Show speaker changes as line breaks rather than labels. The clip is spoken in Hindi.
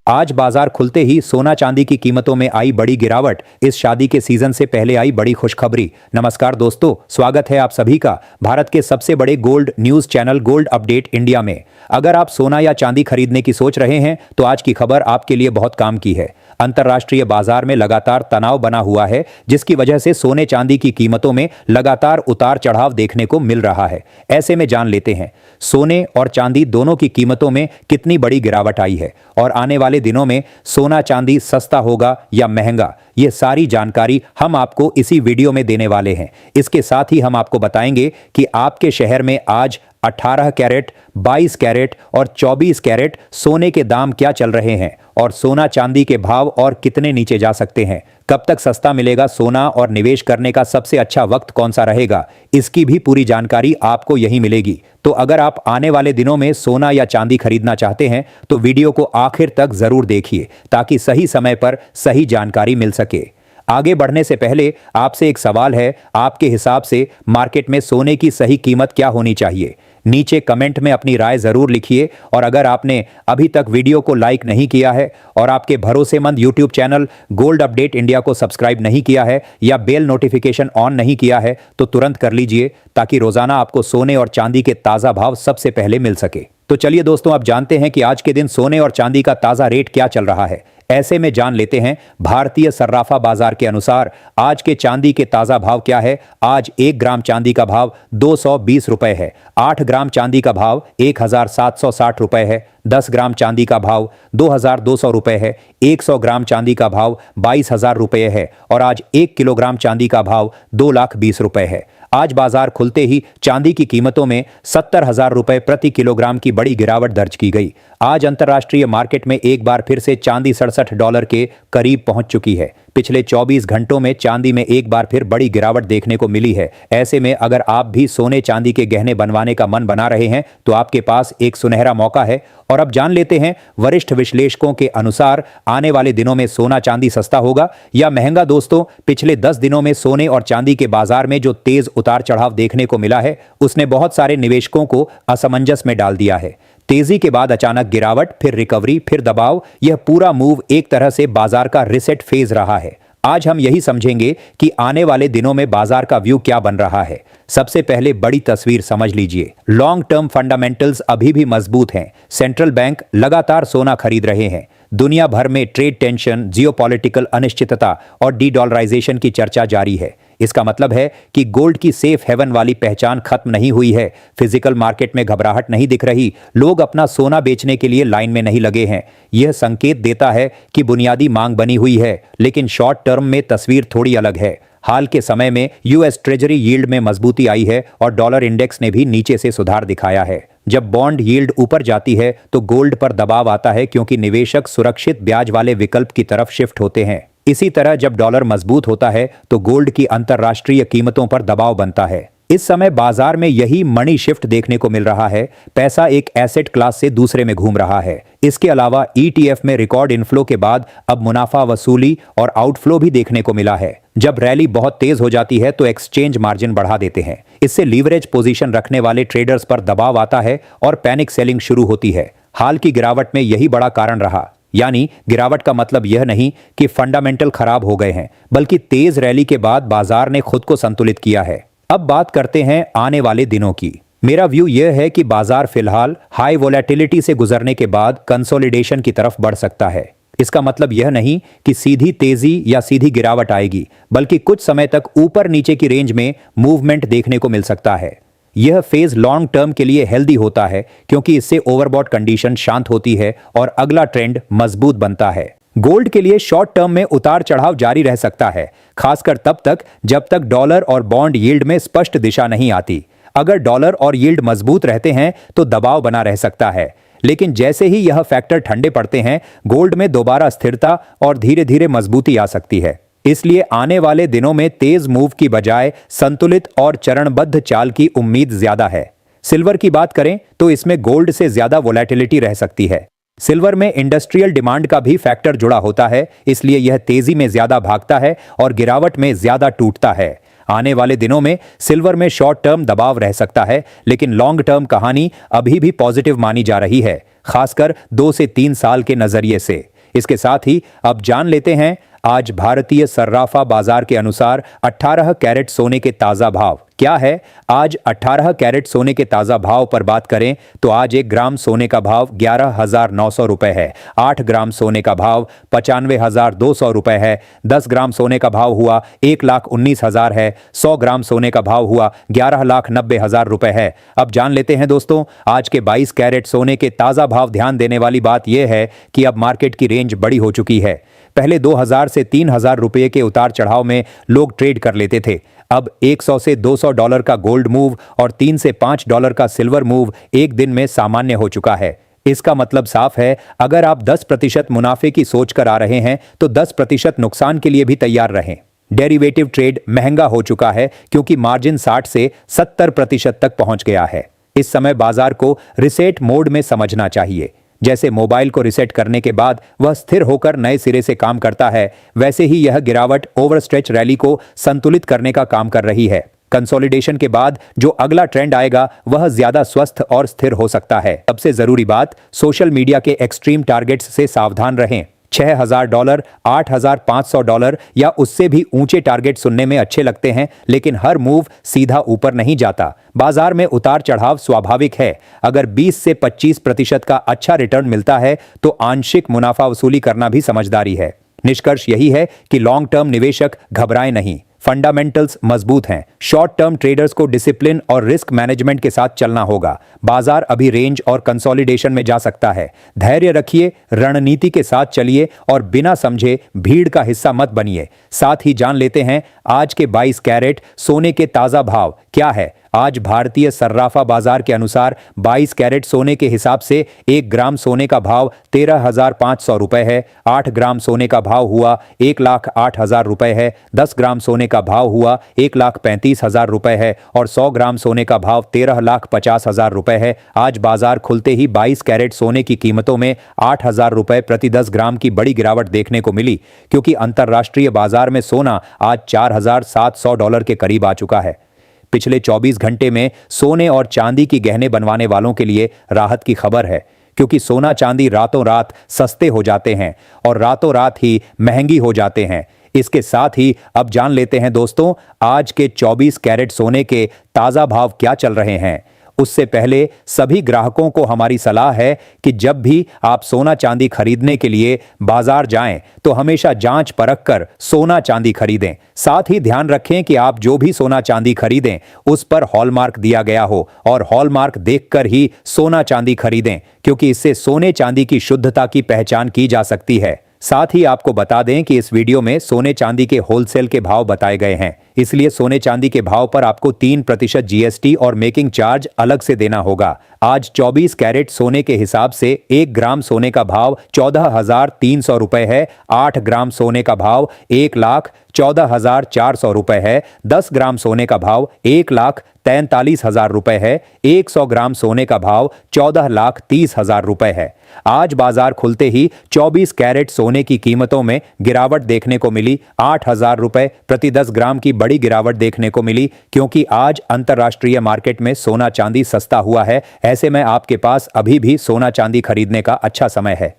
आज बाजार खुलते ही सोना चांदी की कीमतों में आई बड़ी गिरावट। इस शादी के सीजन से पहले आई बड़ी खुशखबरी। नमस्कार दोस्तों, स्वागत है आप सभी का भारत के सबसे बड़े gold news channel gold update India में। अगर आप सोना या चांदी खरीदने की सोच रहे हैं तो आज की खबर आपके लिए बहुत काम की है। अंतर्राष्ट्रीय बाजार में लगातार तनाव बना हुआ है, जिसकी वजह से सोने चांदी की कीमतों में लगातार उतार चढ़ाव देखने को मिल रहा है। ऐसे में जान लेते हैं सोने और चांदी दोनों की कीमतों में कितनी बड़ी गिरावट आई है और आने वाले दिनों में सोना चांदी सस्ता होगा या महंगा। ये सारी जानकारी हम आपको इसी वीडियो में देने वाले हैं। इसके साथ ही हम आपको बताएंगे कि आपके शहर में आज 18 कैरेट, 22 कैरेट और 24 कैरेट सोने के दाम क्या चल रहे हैं और सोना चांदी के भाव और कितने नीचे जा सकते हैं। कब तक सस्ता मिलेगा सोना और निवेश करने का सबसे अच्छा वक्त कौन सा रहेगा, इसकी भी पूरी जानकारी आपको यहीं मिलेगी। तो अगर आप आने वाले दिनों में सोना या चांदी खरीदना चाहते हैं तो वीडियो को आखिर तक जरूर देखिए ताकि सही समय पर सही जानकारी मिल सके। आगे बढ़ने से पहले आपसे एक सवाल है, आपके हिसाब से मार्केट में सोने की सही कीमत क्या होनी चाहिए? नीचे कमेंट में अपनी राय जरूर लिखिए और अगर आपने अभी तक वीडियो को लाइक नहीं किया है और आपके भरोसेमंद YouTube channel gold update India को सब्सक्राइब नहीं किया है या बेल नोटिफिकेशन ऑन नहीं किया है तो तुरंत कर लीजिए ताकि रोजाना आपको सोने और चांदी के ताजा भाव सबसे पहले मिल सके। तो चलिए दोस्तों, आप जानते हैं कि आज के दिन सोने और चांदी का ताजा रेट क्या चल रहा है। ऐसे में जान लेते हैं भारतीय सर्राफा बाजार के अनुसार आज के चांदी के ताजा भाव क्या है। आज 1 ग्राम चांदी का भाव 220 रुपए है। 8 ग्राम चांदी का भाव 1760 रुपए है। 10 ग्राम चांदी का भाव 2200 रुपए है। 100 ग्राम चांदी का भाव 22,000 रुपए है और आज 1 किलोग्राम चांदी का भाव 2,20,000 रुपए है। आज बाजार खुलते ही चांदी की कीमतों में 70,000 रुपए प्रति किलोग्राम की बड़ी गिरावट दर्ज की गई। आज अंतर्राष्ट्रीय मार्केट में एक बार फिर से चांदी $67 के करीब पहुंच चुकी है। पिछले 24 घंटों में चांदी में एक बार फिर बड़ी गिरावट देखने को मिली है। ऐसे में अगर आप भी सोने चांदी के गहने बनवाने का मन बना रहे हैं तो आपके पास एक सुनहरा मौका है। और अब जान लेते हैं वरिष्ठ विश्लेषकों के अनुसार आने वाले दिनों में सोना चांदी सस्ता होगा या महंगा। दोस्तों, पिछले 10 दिनों में सोने और चांदी के बाजार में जो तेज उतार चढ़ाव देखने को मिला है उसने बहुत सारे निवेशकों को असमंजस में डाल दिया है। तेजी के बाद अचानक गिरावट, फिर रिकवरी, फिर दबाव, यह पूरा मूव एक तरह से बाजार का रिसेट फेज रहा है। आज हम यही समझेंगे कि आने वाले दिनों में बाजार का व्यू क्या बन रहा है। सबसे पहले बड़ी तस्वीर समझ लीजिए। लॉन्ग टर्म फंडामेंटल्स अभी भी मजबूत हैं। सेंट्रल बैंक लगातार सोना खरीद रहे हैं। दुनिया भर में ट्रेड टेंशन, जियोपॉलिटिकल अनिश्चितता और डी-डॉलराइजेशन की चर्चा जारी है। इसका मतलब है कि गोल्ड की सेफ हेवन वाली पहचान खत्म नहीं हुई है। फिजिकल मार्केट में घबराहट नहीं दिख रही। लोग अपना सोना बेचने के लिए लाइन में नहीं लगे हैं। यह संकेत देता है कि बुनियादी मांग बनी हुई है, लेकिन शॉर्ट टर्म में तस्वीर थोड़ी अलग है। हाल के समय में यूएस ट्रेजरी यील्ड में मजबूती आई है और डॉलर इंडेक्स ने भी नीचे से सुधार दिखाया है। जब बॉन्ड यील्ड ऊपर जाती है तो गोल्ड पर दबाव आता है क्योंकि निवेशक सुरक्षित ब्याज वाले विकल्प की तरफ शिफ्ट होते हैं। इसी तरह जब डॉलर मजबूत होता है तो गोल्ड की अंतर्राष्ट्रीय कीमतों पर दबाव बनता है। इस समय बाजार में यही मनी शिफ्ट देखने को मिल रहा है। पैसा एक एसेट क्लास से दूसरे में घूम रहा है। इसके अलावा ईटीएफ में रिकॉर्ड इनफ्लो के बाद अब मुनाफा वसूली और आउटफ्लो भी देखने को मिला है। जब रैली बहुत तेज हो जाती है तो एक्सचेंज मार्जिन बढ़ा देते हैं। इससे लीवरेज पोजीशन रखने वाले ट्रेडर्स पर दबाव आता है और पैनिक सेलिंग शुरू होती है। हाल की गिरावट में यही बड़ा कारण रहा। यानी गिरावट का मतलब यह नहीं कि फंडामेंटल खराब हो गए हैं, बल्कि तेज रैली के बाद बाजार ने खुद को संतुलित किया है। अब बात करते हैं आने वाले दिनों की। मेरा व्यू यह है कि बाजार फिलहाल हाई वोलेटिलिटी से गुजरने के बाद कंसोलिडेशन की तरफ बढ़ सकता है। इसका मतलब यह नहीं कि सीधी तेजी या सीधी गिरावट आएगी, बल्कि कुछ समय तक ऊपर नीचे की रेंज में मूवमेंट देखने को मिल सकता है। यह फेज लॉन्ग टर्म के लिए हेल्दी होता है क्योंकि इससे ओवरबॉट कंडीशन शांत होती है और अगला ट्रेंड मजबूत बनता है। गोल्ड के लिए शॉर्ट टर्म में उतार चढ़ाव जारी रह सकता है, खासकर तब तक जब तक डॉलर और बॉन्ड यील्ड में स्पष्ट दिशा नहीं आती। अगर डॉलर और यील्ड मजबूत रहते हैं तो दबाव बना रह सकता है, लेकिन जैसे ही यह फैक्टर ठंडे पड़ते हैं गोल्ड में दोबारा स्थिरता और धीरे धीरे मजबूती आ सकती है। इसलिए आने वाले दिनों में तेज मूव की बजाय संतुलित और चरणबद्ध चाल की उम्मीद ज्यादा है। सिल्वर की बात करें तो इसमें गोल्ड से ज्यादा वोलेटिलिटी रह सकती है। सिल्वर में इंडस्ट्रियल डिमांड का भी फैक्टर जुड़ा होता है, इसलिए यह तेजी में ज्यादा भागता है और गिरावट में ज्यादा टूटता है। आने वाले दिनों में सिल्वर में शॉर्ट टर्म दबाव रह सकता है, लेकिन लॉन्ग टर्म कहानी अभी भी पॉजिटिव मानी जा रही है, खासकर 2 से 3 साल के नजरिए से। इसके साथ ही अब जान लेते हैं आज भारतीय सर्राफा बाजार के अनुसार 18 कैरेट सोने के ताजा भाव क्या है। आज 18 कैरेट सोने के ताजा भाव पर बात करें तो आज 1 ग्राम सोने का भाव 11,900 रुपए है। 8 ग्राम सोने का भाव 95,200 रुपए है। 10 ग्राम सोने का भाव हुआ 1,19,000 है। 100 ग्राम सोने का भाव हुआ 11,90,000 रुपए है। अब जान लेते हैं दोस्तों आज के 22 कैरेट सोने के ताजा भाव। ध्यान देने वाली बात यह है कि अब मार्केट की रेंज बड़ी हो चुकी है। पहले 2,000 से 3,000 रुपए के उतार चढ़ाव में लोग ट्रेड कर लेते थे। अब 100 से 200 डॉलर का गोल्ड मूव और 3 से 5 डॉलर का सिल्वर मूव एक दिन में सामान्य हो चुका है। इसका मतलब साफ है, अगर आप 10% मुनाफे की सोच कर आ रहे हैं तो 10% नुकसान के लिए भी तैयार रहें। डेरिवेटिव ट्रेड महंगा हो चुका है क्योंकि मार्जिन 60 से 70% तक पहुंच गया है। इस समय बाजार को रिसेट मोड में समझना चाहिए। जैसे मोबाइल को रिसेट करने के बाद वह स्थिर होकर नए सिरे से काम करता है, वैसे ही यह गिरावट ओवरस्ट्रेच रैली को संतुलित करने का काम कर रही है। कंसोलिडेशन के बाद जो अगला ट्रेंड आएगा वह ज्यादा स्वस्थ और स्थिर हो सकता है। सबसे जरूरी बात, सोशल मीडिया के एक्सट्रीम टारगेट्स से सावधान रहें। $6,000, $8,500 या उससे भी ऊंचे टारगेट सुनने में अच्छे लगते हैं, लेकिन हर मूव सीधा ऊपर नहीं जाता। बाजार में उतार चढ़ाव स्वाभाविक है। अगर 20 से 25% का अच्छा रिटर्न मिलता है तो आंशिक मुनाफा वसूली करना भी समझदारी है। निष्कर्ष यही है कि लॉन्ग टर्म निवेशक घबराएं नहीं। फंडामेंटल्स मजबूत हैं। शॉर्ट टर्म ट्रेडर्स को डिसिप्लिन और रिस्क मैनेजमेंट के साथ चलना होगा। बाजार अभी रेंज और कंसोलिडेशन में जा सकता है। धैर्य रखिए, रणनीति के साथ चलिए और बिना समझे भीड़ का हिस्सा मत बनिए। साथ ही जान लेते हैं आज के 22 कैरेट सोने के ताजा भाव क्या है। आज भारतीय सर्राफा बाजार के अनुसार 22 कैरेट सोने के हिसाब से 1 ग्राम सोने का भाव 13,500 रुपए है। 8 ग्राम सोने का भाव हुआ 1,08,000 रुपए है। 10 ग्राम सोने का भाव हुआ 1,35,000 रुपए है और 100 ग्राम सोने का भाव 13,50,000 रुपए है। आज बाजार खुलते ही 22 कैरेट सोने की कीमतों में 8,000 रुपए प्रति 10 ग्राम की बड़ी गिरावट देखने को मिली, क्योंकि अंतर्राष्ट्रीय बाजार में सोना आज $4,700 के करीब आ चुका है। पिछले 24 घंटे में सोने और चांदी की गहने बनवाने वालों के लिए राहत की खबर है, क्योंकि सोना चांदी रातों रात सस्ते हो जाते हैं और रातों रात ही महंगी हो जाते हैं। इसके साथ ही अब जान लेते हैं दोस्तों आज के 24 कैरेट सोने के ताजा भाव क्या चल रहे हैं। उससे पहले सभी ग्राहकों को हमारी सलाह है कि जब भी आप सोना चांदी खरीदने के लिए बाजार जाएं तो हमेशा जांच परख कर सोना चांदी खरीदें। साथ ही ध्यान रखें कि आप जो भी सोना चांदी खरीदें उस पर हॉलमार्क दिया गया हो और हॉलमार्क देखकर ही सोना चांदी खरीदें, क्योंकि इससे सोने चांदी की शुद्धता की पहचान की जा सकती है। साथ ही आपको बता दें कि इस वीडियो में सोने चांदी के होलसेल के भाव बताए गए हैं, इसलिए सोने चांदी के भाव पर आपको 3% जीएसटी और मेकिंग चार्ज अलग से देना होगा। आज 24 कैरेट सोने के हिसाब से 1 ग्राम सोने का भाव 14,300 रुपए है। 8 ग्राम सोने का भाव 1,14,400 रुपए है। 10 ग्राम सोने का भाव 1,43,000 रुपए है। 100 ग्राम सोने का भाव 14,30,000 रुपए है। आज बाजार खुलते ही 24 कैरेट सोने की कीमतों में गिरावट देखने को मिली। 8,000 रुपए प्रति 10 ग्राम की बड़ी गिरावट देखने को मिली, क्योंकि आज अंतर्राष्ट्रीय मार्केट में सोना चांदी सस्ता हुआ है। ऐसे में आपके पास अभी भी सोना चांदी खरीदने का अच्छा समय है।